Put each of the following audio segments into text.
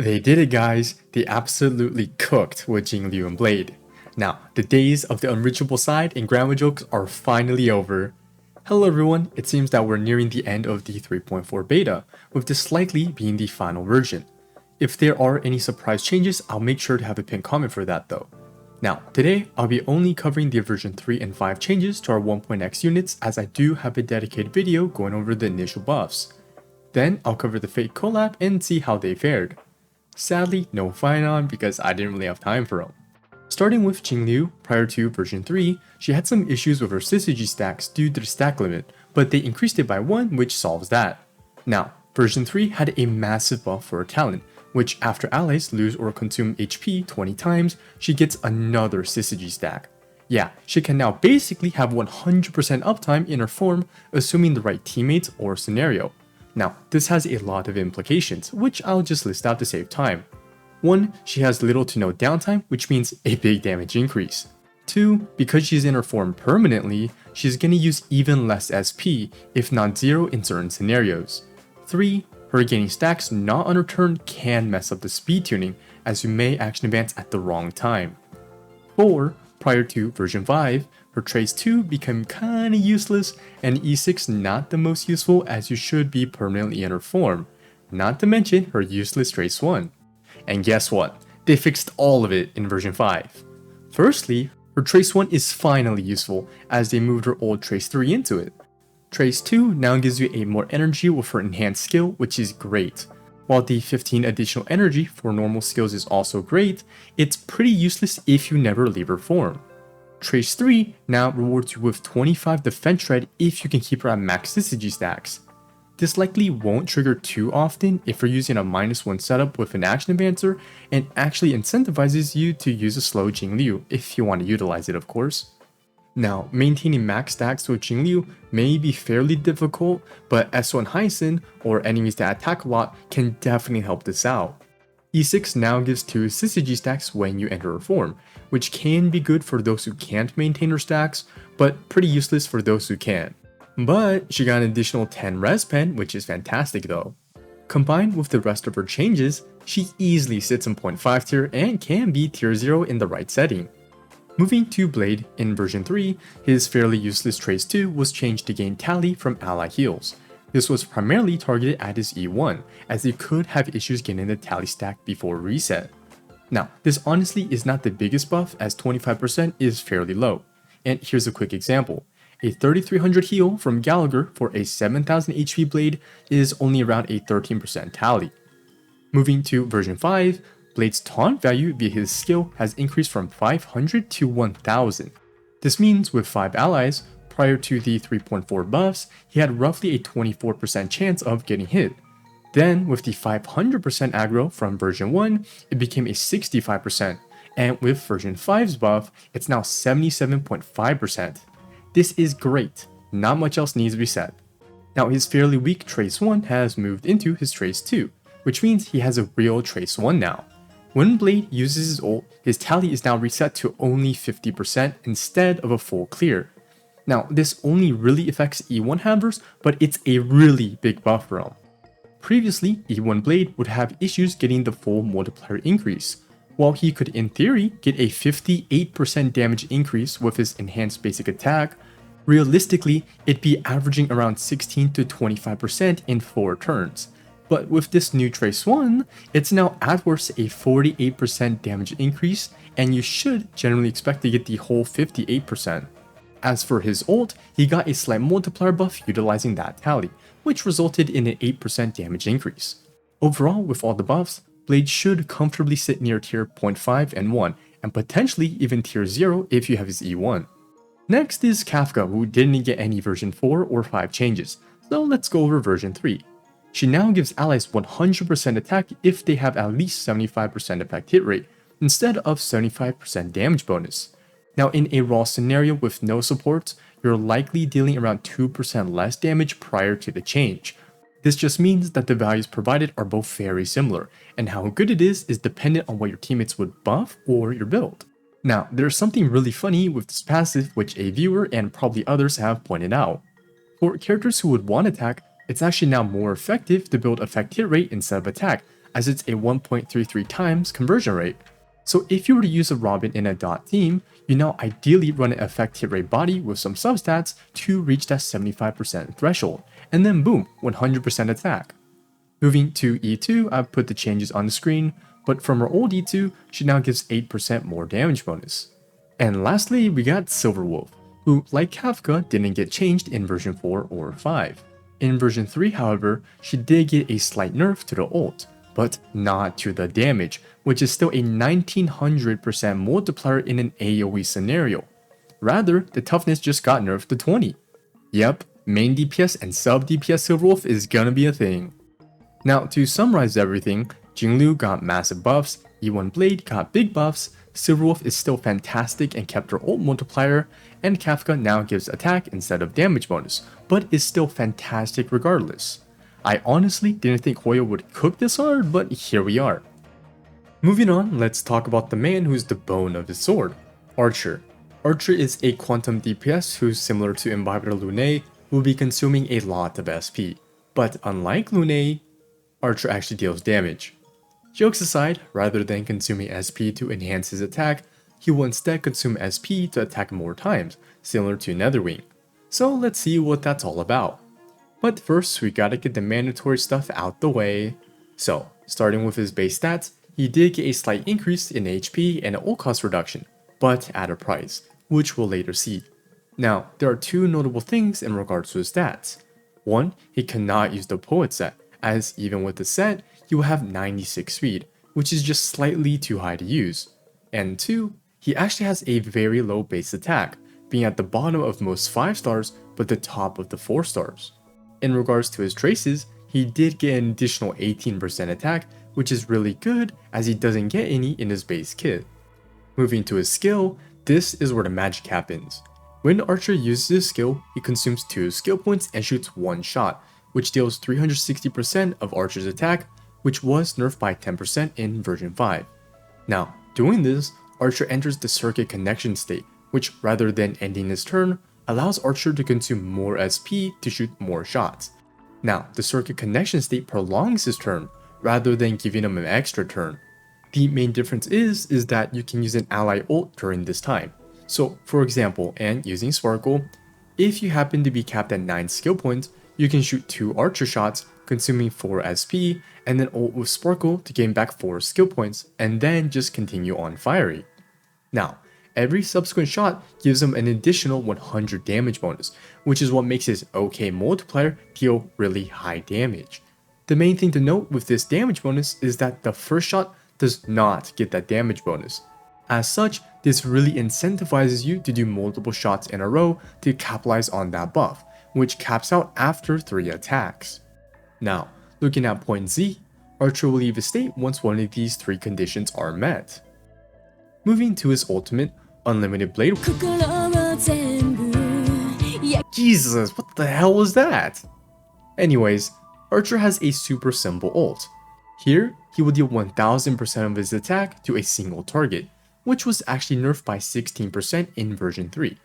They did it, guys. They absolutely cooked with Jingliu and Blade. Now, the days of the unreachable side and grandma jokes are finally over. Hello everyone, it seems that we're nearing the end of the 3.4 beta, with this likely being the final version. If there are any surprise changes, I'll make sure to have a pinned comment for that though. Now, today, I'll be only covering the version 3 and 5 changes to our 1.x units, as I do have a dedicated video going over the initial buffs. Then, I'll cover the Fate collab and see how they fared. Sadly, no Finon because I didn't really have time for them. Starting with Jingliu, prior to version 3, she had some issues with her syzygy stacks due to the stack limit, but they increased it by 1, which solves that. Now, version 3 had a massive buff for her talent, which after allies lose or consume HP 20 times, she gets another syzygy stack. Yeah, she can now basically have 100% uptime in her form, assuming the right teammates or scenario. Now, this has a lot of implications, which I'll just list out to save time. 1. She has little to no downtime, which means a big damage increase. 2. Because she's in her form permanently, she's gonna use even less SP, if not 0 in certain scenarios. 3. Her gaining stacks not on her turn can mess up the speed tuning, as you may action advance at the wrong time. 4. Prior to version 5, her trace 2 became kinda useless, and E6 not the most useful, as you should be permanently in her form, not to mention her useless trace 1. And guess what? They fixed all of it in version 5. Firstly, her trace 1 is finally useful, as they moved her old trace 3 into it. Trace 2 now gives you a more energy with her enhanced skill, which is great. While the 15 additional energy for normal skills is also great, it's pretty useless if you never leave her form. Trace 3 now rewards you with 25 defense shred if you can keep her at max syzygy stacks. This likely won't trigger too often if you're using a -1 setup with an action advancer, and actually incentivizes you to use a slow Jingliu if you want to utilize it, of course. Now, maintaining max stacks with Jingliu may be fairly difficult, but S1 Hyson, or enemies that attack a lot, can definitely help this out. E6 now gives 2 syzygy stacks when you enter her form, which can be good for those who can't maintain her stacks, but pretty useless for those who can. But she got an additional 10 res pen, which is fantastic though. Combined with the rest of her changes, she easily sits in 0.5 tier and can be tier 0 in the right setting. Moving to Blade, in version 3, his fairly useless trace 2 was changed to gain tally from ally heals. This was primarily targeted at his E1, as he could have issues getting the tally stack before reset. Now, this honestly is not the biggest buff, as 25% is fairly low, and here's a quick example. A 3300 heal from Gallagher for a 7000 HP Blade is only around a 13% tally. Moving to version 5, Blade's taunt value via his skill has increased from 500 to 1000. This means with 5 allies, prior to the 3.4 buffs, he had roughly a 24% chance of getting hit. Then, with the 500% aggro from version 1, it became a 65%, and with version 5's buff, it's now 77.5%. This is great, not much else needs to be said. Now, his fairly weak trace 1 has moved into his trace 2, which means he has a real trace 1 now. When Blade uses his ult, his tally is now reset to only 50% instead of a full clear. Now, this only really affects E1 handlers, but it's a really big buff for him. Previously, E1 Blade would have issues getting the full multiplier increase. While he could in theory get a 58% damage increase with his enhanced basic attack, realistically it'd be averaging around 16 to 25% in 4 turns. But with this new trace 1, it's now at worst a 48% damage increase, and you should generally expect to get the whole 58%. As for his ult, he got a slight multiplier buff utilizing that tally, which resulted in an 8% damage increase. Overall, with all the buffs, Blade should comfortably sit near tier 0.5 and 1, and potentially even tier 0 if you have his E1. Next is Kafka, who didn't get any version 4 or 5 changes, so let's go over version 3. She now gives allies 100% attack if they have at least 75% effect hit rate, instead of 75% damage bonus. Now, in a raw scenario with no supports, you're likely dealing around 2% less damage prior to the change. This just means that the values provided are both very similar, and how good it is dependent on what your teammates would buff or your build. Now, there's something really funny with this passive which a viewer and probably others have pointed out. For characters who would want attack, it's actually now more effective to build effect hit rate instead of attack, as it's a 1.33 times conversion rate. So if you were to use a Robin in a dot theme, you now ideally run an effect hit rate body with some substats to reach that 75% threshold, and then boom, 100% attack. Moving to E2, I've put the changes on the screen, but from our old E2, she now gives 8% more damage bonus. And lastly, we got Silverwolf, who, like Kafka, didn't get changed in version 4 or 5. In version 3, however, she did get a slight nerf to the ult, but not to the damage, which is still a 1900% multiplier in an AoE scenario. Rather, the toughness just got nerfed to 20. Yep, main DPS and sub DPS Silverwolf is gonna be a thing. Now, to summarize everything, Jingliu got massive buffs, E1 Blade got big buffs, Silverwolf is still fantastic and kept her ult multiplier, and Kafka now gives attack instead of damage bonus, but is still fantastic regardless. I honestly didn't think Hoya would cook this hard, but here we are. Moving on, let's talk about the man who's the bone of his sword, Archer. Archer is a quantum DPS who's similar to Imbiber Lune, who will be consuming a lot of SP. But unlike Lune, Archer actually deals damage. Jokes aside, rather than consuming SP to enhance his attack, he will instead consume SP to attack more times, similar to Netherwing. So let's see what that's all about. But first, we gotta get the mandatory stuff out the way. So, starting with his base stats, he did get a slight increase in HP and an ult cost reduction, but at a price, which we'll later see. Now, there are two notable things in regards to his stats. One, he cannot use the Poet set, as even with the set, he will have 96 speed, which is just slightly too high to use. And two, he actually has a very low base attack, being at the bottom of most 5 stars, but the top of the 4 stars. In regards to his traces, he did get an additional 18% attack, which is really good as he doesn't get any in his base kit. Moving to his skill, this is where the magic happens. When Archer uses his skill, he consumes 2 skill points and shoots 1 shot, which deals 360% of Archer's attack, which was nerfed by 10% in version 5. Now, doing this, Archer enters the circuit connection state, which rather than ending his turn, allows Archer to consume more SP to shoot more shots. Now, the circuit connection state prolongs his turn, rather than giving him an extra turn. The main difference is that you can use an ally ult during this time. So, for example, and using Sparkle, if you happen to be capped at 9 skill points, you can shoot 2 Archer shots, consuming 4 SP, and then ult with Sparkle to gain back 4 skill points, and then just continue on firing. Now, every subsequent shot gives him an additional 100 damage bonus, which is what makes his OK multiplier deal really high damage. The main thing to note with this damage bonus is that the first shot does not get that damage bonus. As such, this really incentivizes you to do multiple shots in a row to capitalize on that buff, which caps out after 3 attacks. Now, looking at point Z, Archer will leave his state once one of these 3 conditions are met. Moving to his ultimate, Unlimited Blade. Jesus, what the hell was that? Anyways, Archer has a super simple ult. Here, he will deal 1000% of his attack to a single target, which was actually nerfed by 16% in version 3.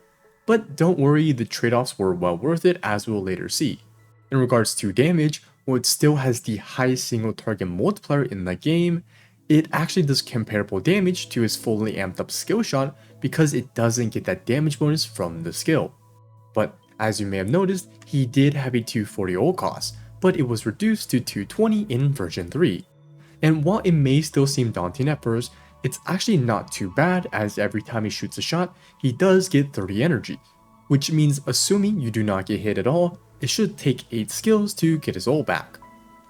But don't worry, the trade-offs were well worth it, as we'll later see. In regards to damage, while it still has the highest single target multiplier in the game, it actually does comparable damage to his fully amped up skill shot because it doesn't get that damage bonus from the skill. But as you may have noticed, he did have a 240 ult cost, but it was reduced to 220 in version 3. And while it may still seem daunting at first, it's actually not too bad, as every time he shoots a shot, he does get 30 energy, which means assuming you do not get hit at all, it should take 8 skills to get his ult back.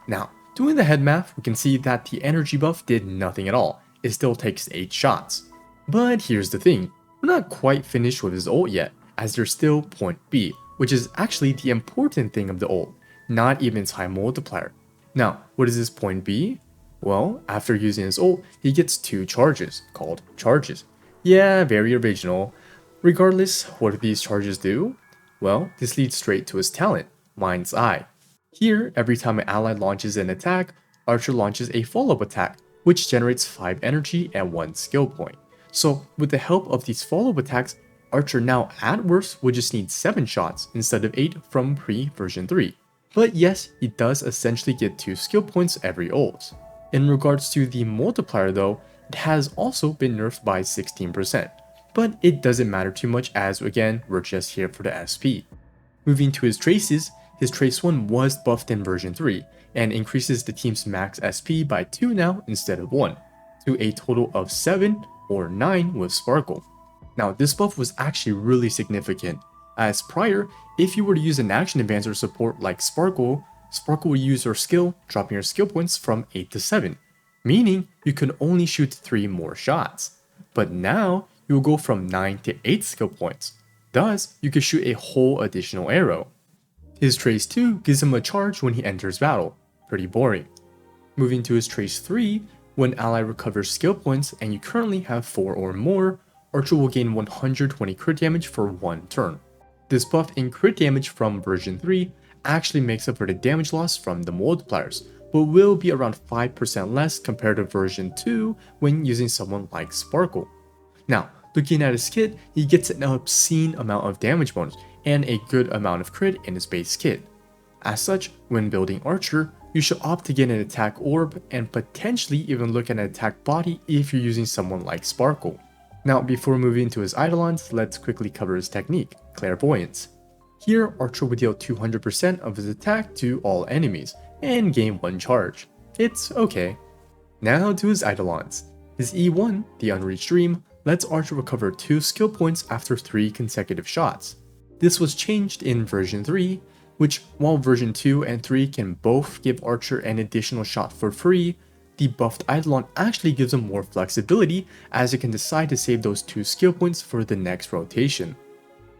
Now, doing the head math, we can see that the energy buff did nothing at all, it still takes 8 shots. But here's the thing, we're not quite finished with his ult yet, as there's still point B, which is actually the important thing of the ult, not even its high multiplier. Now, what is this point B? Well, after using his ult, he gets 2 charges, called charges. Yeah, very original. Regardless, what do these charges do? Well, this leads straight to his talent, Mind's Eye. Here, every time an ally launches an attack, Archer launches a follow-up attack, which generates 5 energy and 1 skill point. So, with the help of these follow-up attacks, Archer now at worst would just need 7 shots instead of 8 from pre-version 3. But yes, he does essentially get 2 skill points every ult. In regards to the multiplier though, it has also been nerfed by 16%, but it doesn't matter too much as again, we're just here for the SP. Moving to his traces, his trace 1 was buffed in version 3, and increases the team's max SP by 2 now instead of 1, to a total of 7 or 9 with Sparkle. Now this buff was actually really significant, as prior, if you were to use an action advancer support like Sparkle, Sparkle will use your skill, dropping your skill points from 8 to 7, meaning you can only shoot 3 more shots. But now, you will go from 9 to 8 skill points, thus you can shoot a whole additional arrow. His Trace 2 gives him a charge when he enters battle, pretty boring. Moving to his Trace 3, when ally recovers skill points and you currently have 4 or more, Archer will gain 120 crit damage for 1 turn. This buff in crit damage from version 3 actually makes up for the damage loss from the multipliers, but will be around 5% less compared to version 2 when using someone like Sparkle. Now, looking at his kit, he gets an obscene amount of damage bonus and a good amount of crit in his base kit. As such, when building Archer, you should opt to get an attack orb and potentially even look at an attack body if you're using someone like Sparkle. Now, before moving to his Eidolons, let's quickly cover his technique, Clairvoyance. Here, Archer would deal 200% of his attack to all enemies, and gain 1 charge. It's okay. Now to his Eidolons. His E1, the Unreached Dream, lets Archer recover 2 skill points after 3 consecutive shots. This was changed in version 3, which while version 2 and 3 can both give Archer an additional shot for free, the buffed Eidolon actually gives him more flexibility as it can decide to save those 2 skill points for the next rotation.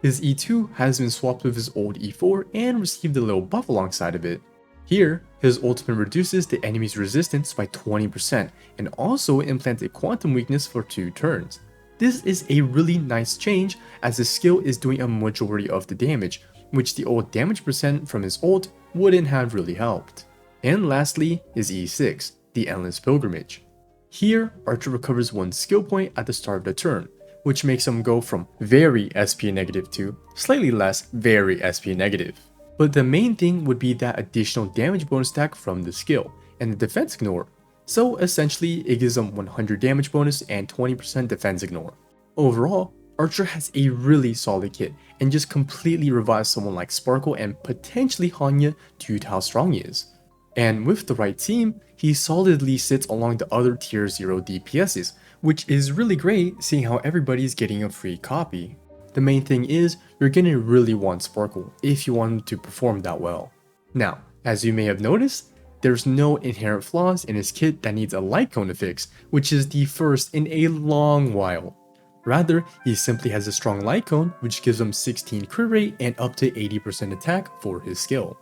His E2 has been swapped with his old E4 and received a little buff alongside of it. Here, his ultimate reduces the enemy's resistance by 20% and also implants a quantum weakness for 2 turns. This is a really nice change as his skill is doing a majority of the damage, which the old damage percent from his ult wouldn't have really helped. And lastly, his E6, the Endless Pilgrimage. Here, Archer recovers 1 skill point at the start of the turn, which makes him go from very SP negative to slightly less very SP negative. But the main thing would be that additional damage bonus stack from the skill, and the defense ignore. So essentially, it gives him 100 damage bonus and 20% defense ignore. Overall, Archer has a really solid kit, and just completely revives someone like Sparkle and potentially Hanya due to how strong he is. And with the right team, he solidly sits along the other tier 0 DPSs, which is really great seeing how everybody's getting a free copy. The main thing is, you're gonna really want Sparkle if you want him to perform that well. Now, as you may have noticed, there's no inherent flaws in his kit that needs a light cone to fix, which is the first in a long while. Rather, he simply has a strong light cone, which gives him 16 crit rate and up to 80% attack for his skill.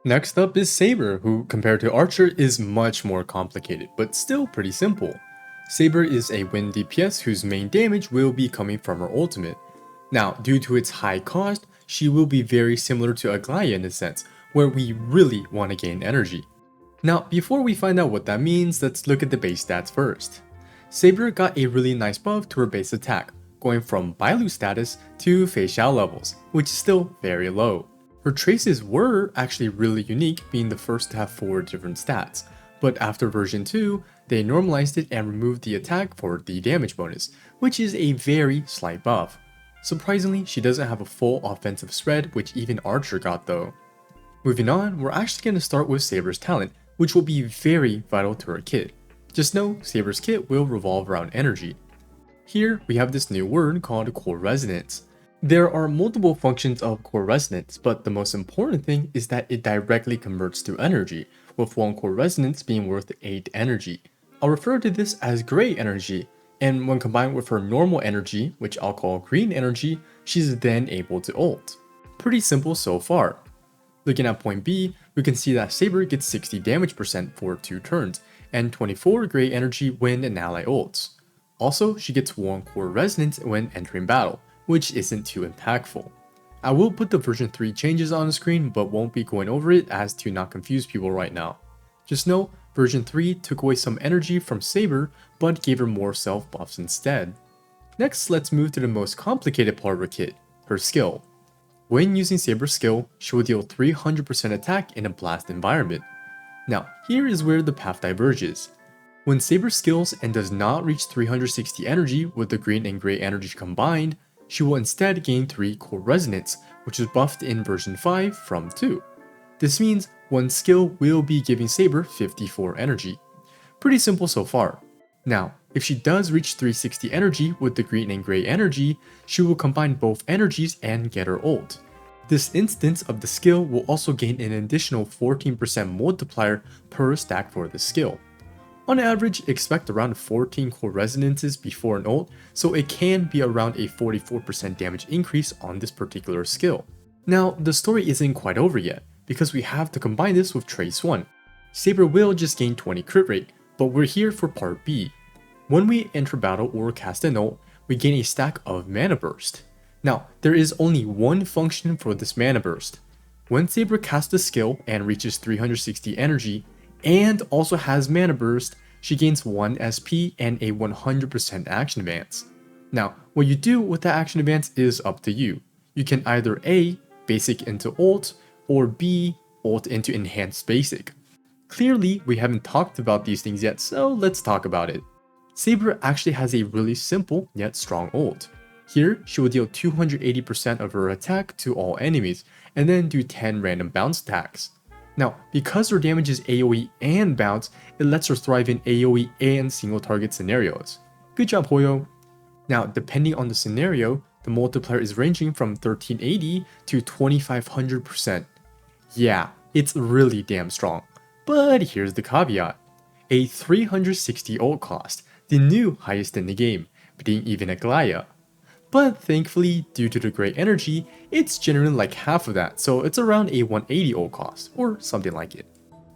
Next up is Saber, who compared to Archer is much more complicated, but still pretty simple. Saber is a wind DPS whose main damage will be coming from her ultimate. Now, due to its high cost, she will be very similar to Aglaya in a sense, where we really want to gain energy. Now, before we find out what that means, let's look at the base stats first. Saber got a really nice buff to her base attack, going from Bailu status to Fei Xiao levels, which is still very low. Her traces were actually really unique, being the first to have 4 different stats, but after version 2, they normalized it and removed the attack for the damage bonus, which is a very slight buff. Surprisingly, she doesn't have a full offensive spread, which even Archer got though. Moving on, we're actually going to start with Saber's talent, which will be very vital to her kit. Just know, Saber's kit will revolve around energy. Here, we have this new word called Core Resonance. There are multiple functions of Core Resonance, but the most important thing is that it directly converts to energy, with 1 Core Resonance being worth 8 energy. I'll refer to this as gray energy, and when combined with her normal energy, which I'll call green energy, she's then able to ult. Pretty simple so far. Looking at point B, we can see that Saber gets 60 damage percent for 2 turns, and 24 gray energy when an ally ults. Also, she gets 1 Core Resonance when entering battle, which isn't too impactful. I will put the version 3 changes on the screen, but won't be going over it as to not confuse people right now. Just know, version 3 took away some energy from Saber, but gave her more self buffs instead. Next, let's move to the most complicated part of her kit, her skill. When using Saber's skill, she will deal 300% attack in a blast environment. Now, here is where the path diverges. When Saber skills and does not reach 360 energy with the green and gray energy combined, she will instead gain 3 core resonance, which is buffed in version 5 from 2. This means one skill will be giving Saber 54 energy. Pretty simple so far. Now, if she does reach 360 energy with the green and gray energy, she will combine both energies and get her ult. This instance of the skill will also gain an additional 14% multiplier per stack for the skill. On average, expect around 14 core resonances before an ult, so it can be around a 44% damage increase on this particular skill. Now, the story isn't quite over yet, because we have to combine this with Trace 1. Saber will just gain 20 crit rate, but we're here for part B. When we enter battle or cast an ult, we gain a stack of mana burst. Now, there is only one function for this mana burst. When Saber casts a skill and reaches 360 energy, and also has mana burst, she gains 1 SP and a 100% action advance. Now, what you do with that action advance is up to you. You can either A, basic into ult, or B, ult into enhanced basic. Clearly, we haven't talked about these things yet, so let's talk about it. Saber actually has a really simple yet strong ult. Here, she will deal 280% of her attack to all enemies, and then do 10 random bounce attacks. Now, because her damage is AoE and bounce, it lets her thrive in AoE and single target scenarios. Good job, Hoyo! Now, depending on the scenario, the multiplier is ranging from 1380 to 2500%. Yeah, it's really damn strong. But here's the caveat. A 360 ult cost, the new highest in the game, beating even Aglaya. But thankfully, due to the great energy, it's generally like half of that, so it's around a 180 ult cost, or something like it.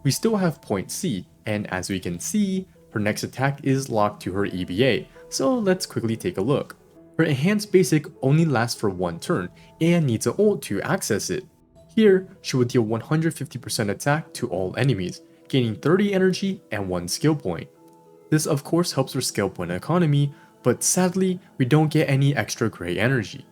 We still have point C, and as we can see, her next attack is locked to her EBA, so let's quickly take a look. Her enhanced basic only lasts for 1 turn, and needs an ult to access it. Here, she will deal 150% attack to all enemies, gaining 30 energy and 1 skill point. This of course helps her skill point economy, but sadly, we don't get any extra gray energy.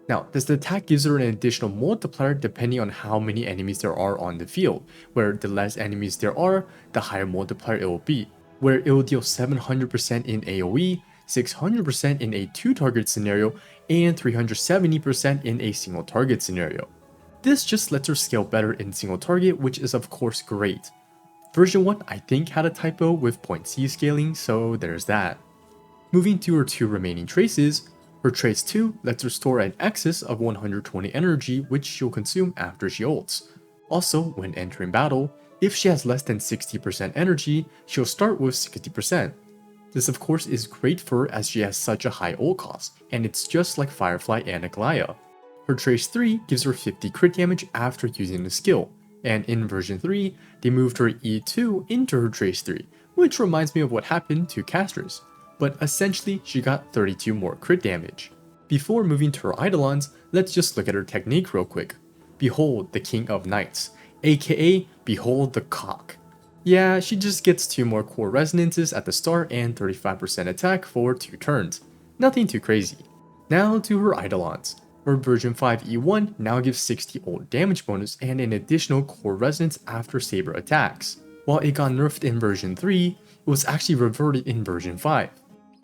Now, this attack gives her an additional multiplier depending on how many enemies there are on the field, where the less enemies there are, the higher multiplier it will be, where it will deal 700% in AoE, 600% in a 2-target scenario, and 370% in a single target scenario. This just lets her scale better in single target, which is of course great. Version 1 I think had a typo with point C scaling, so there's that. Moving to her 2 remaining traces, her trace 2 lets her store an excess of 120 energy which she'll consume after she ults. Also, when entering battle, if she has less than 60% energy, she'll start with 60%. This of course is great for her as she has such a high ult cost, and it's just like Firefly and Aglaya. Her trace 3 gives her 50 crit damage after using the skill, and in version 3, they moved her E2 into her trace 3, which reminds me of what happened to Castress. But essentially, she got 32 more crit damage. Before moving to her Eidolons, let's just look at her technique real quick. Behold the King of Knights, aka Behold the Cock. Yeah, she just gets 2 more core resonances at the start and 35% attack for 2 turns. Nothing too crazy. Now to her Eidolons. Her version 5 E1 now gives 60 ult damage bonus and an additional core resonance after Saber attacks. While it got nerfed in version 3, it was actually reverted in version 5.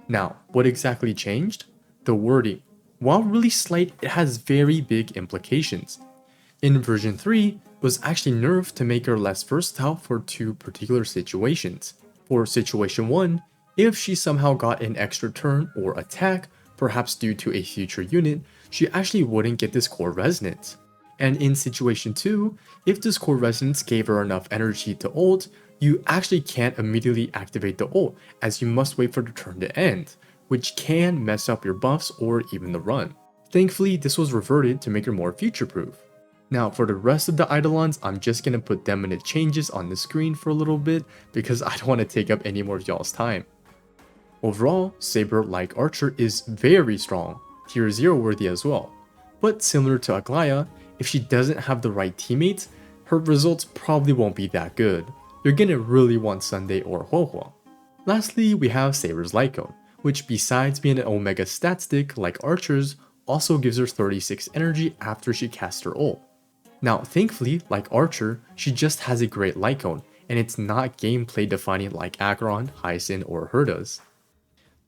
Now, what exactly changed? The wording. While really slight, it has very big implications. In version 3, it was actually nerfed to make her less versatile for 2 particular situations. For situation 1, if she somehow got an extra turn or attack, perhaps due to a future unit, she actually wouldn't get this core resonance. And in situation 2, if this core resonance gave her enough energy to ult, you actually can't immediately activate the ult, as you must wait for the turn to end, which can mess up your buffs or even the run. Thankfully, this was reverted to make her more future-proof. Now, for the rest of the Eidolons, I'm just gonna put them in the changes on the screen for a little bit, because I don't want to take up any more of y'all's time. Overall, Saber, like Archer, is very strong, tier 0 worthy as well. But similar to Aglaya, if she doesn't have the right teammates, her results probably won't be that good. You're gonna really want Sunday or Huohuo. Lastly, we have Saber's Light Cone, which besides being an Omega stat stick like Archer's, also gives her 36 energy after she casts her ult. Now thankfully, like Archer, she just has a great Light Cone, and it's not gameplay defining like Acheron, Hyacin, or Herda's.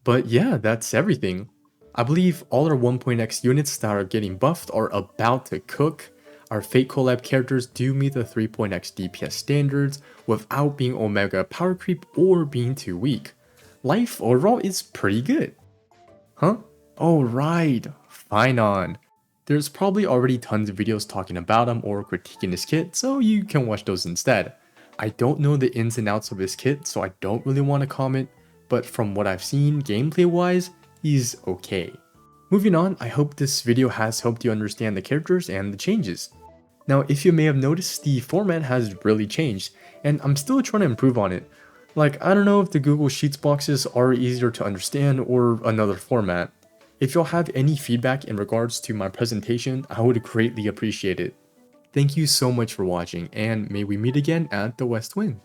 But yeah, that's everything. I believe all our 1.x units that are getting buffed are about to cook. Our Fate collab characters do meet the 3.x DPS standards without being Omega power creep or being too weak. Life overall is pretty good. Huh? Oh right, Finon. There's probably already tons of videos talking about him or critiquing his kit, so you can watch those instead. I don't know the ins and outs of his kit, so I don't really want to comment, but from what I've seen gameplay wise, he's okay. Moving on, I hope this video has helped you understand the characters and the changes. Now, if you may have noticed, the format has really changed, and I'm still trying to improve on it. Like, I don't know if the Google Sheets boxes are easier to understand or another format. If you'll have any feedback in regards to my presentation, I would greatly appreciate it. Thank you so much for watching, and may we meet again at the West Wing.